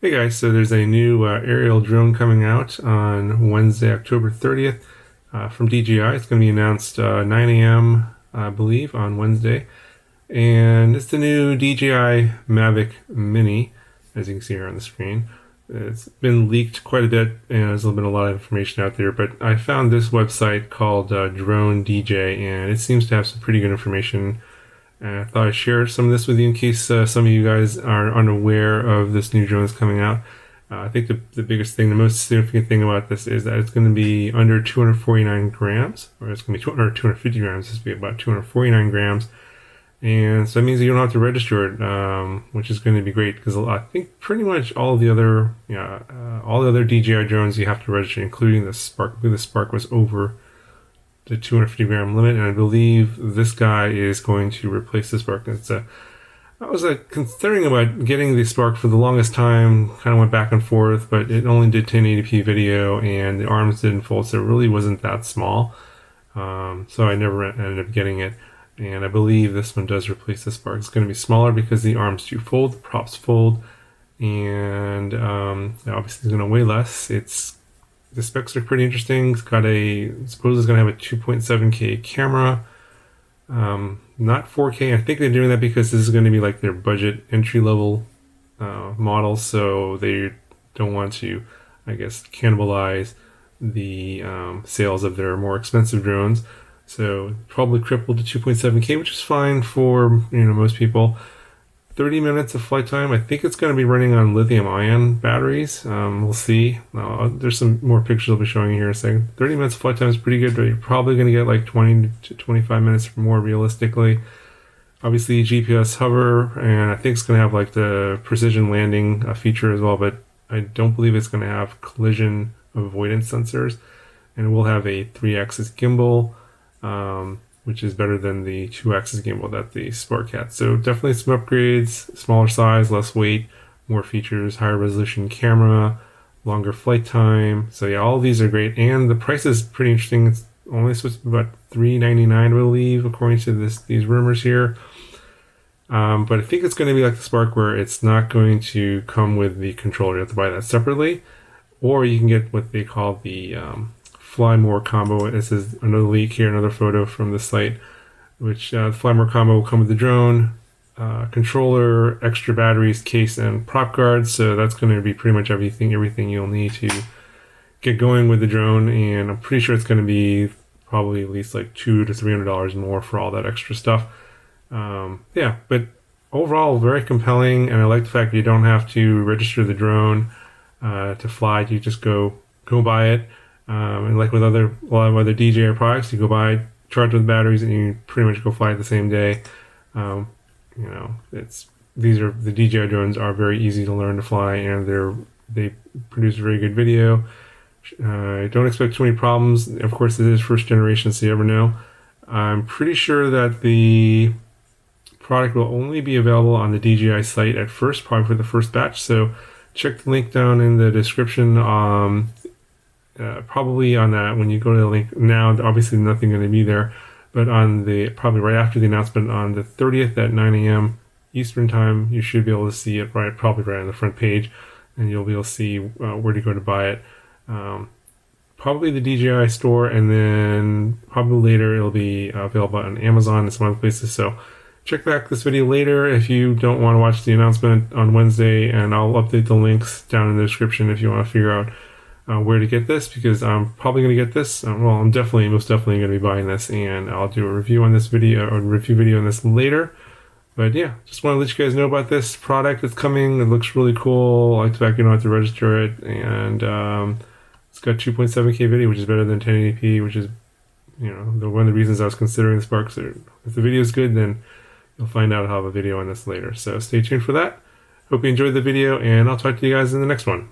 Hey guys, so there's a new aerial drone coming out on Wednesday, October 30th from DJI. It's going to be announced 9 a.m. I believe on Wednesday. And it's the new DJI Mavic Mini, as you can see here on the screen. It's been leaked quite a bit and there's been a lot of information out there, but I found this website called Drone DJ, and it seems to have some pretty good information. And I thought I'd share some of this with you in case some of you guys are unaware of this new drone that's coming out. I think the biggest thing, the most significant thing about this is that it's going to be under 249 grams, or it's going to be 250 grams. This will be about 249 grams. And so that means you don't have to register it, which is going to be great because I think pretty much all the other DJI drones you have to register, including the Spark. I believe the Spark was over the 250 gram limit, and I believe this guy is going to replace the Spark. I was considering about getting the Spark for the longest time, kind of went back and forth, but it only did 1080p video and the arms didn't fold, so it really wasn't that small. So I never ended up getting it. And I believe this one does replace the Spark. It's going to be smaller because the arms do fold, the props fold, and obviously it's going to weigh less. The specs are pretty interesting. It's got suppose it's going to have a 2.7K camera, not 4K. I think they're doing that because this is going to be like their budget entry level model, so they don't want to, I guess, cannibalize the sales of their more expensive drones. So probably crippled to 2.7K, which is fine for most people. 30 minutes of flight time. I think it's going to be running on lithium-ion batteries. We'll see. There's some more pictures I'll be showing you here in a second. 30 minutes of flight time is pretty good, but you're probably going to get like 20 to 25 minutes more realistically. Obviously, GPS hover, and I think it's going to have like the precision landing feature as well, but I don't believe it's going to have collision avoidance sensors. And it will have a 3-axis gimbal, which is better than the 2-axis gimbal that the Spark had. So definitely some upgrades, smaller size, less weight, more features, higher resolution camera, longer flight time. So yeah, all of these are great. And the price is pretty interesting. It's only supposed to be about $399, I believe, according to these rumors here. But I think it's going to be like the Spark, where it's not going to come with the controller. You have to buy that separately. Or you can get what they call the Fly More combo. This is another leak here, another photo from the site, which the Fly More combo will come with the drone, controller, extra batteries, case, and prop guards. So that's going to be pretty much everything you'll need to get going with the drone. And I'm pretty sure it's going to be probably at least like $200 to $300 more for all that extra stuff. Yeah, but overall very compelling, and I like the fact that you don't have to register the drone to fly. You just go buy it. And like with a lot of other DJI products, you go buy it, charge with batteries, and you pretty much go fly it the same day. The DJI drones are very easy to learn to fly, and they produce very good video. Don't expect too many problems. Of course, it is first generation, so you never know. I'm pretty sure that the product will only be available on the DJI site at first, probably for the first batch. So check the link down in the description. Probably on that, when you go to the link now, obviously nothing going to be there, but probably right after the announcement on the 30th at 9 a.m. Eastern time, you should be able to see it probably right on the front page, and you'll be able to see where to go to buy it. Probably the DJI store, and then probably later it'll be available on Amazon and some other places. So check back this video later if you don't want to watch the announcement on Wednesday, and I'll update the links down in the description if you want to figure out where to get this, because I'm probably going to get this. I'm most definitely going to be buying this, and I'll do a review on this video, or a review video on this later. But yeah, just want to let you guys know about this product that's coming. It looks really cool. I like the fact you don't have to register it, and it's got 2.7K video, which is better than 1080p, which is one of the reasons I was considering the Spark. So if the video is good, then you'll find out I'll have a video on this later. So stay tuned for that. Hope you enjoyed the video, and I'll talk to you guys in the next one.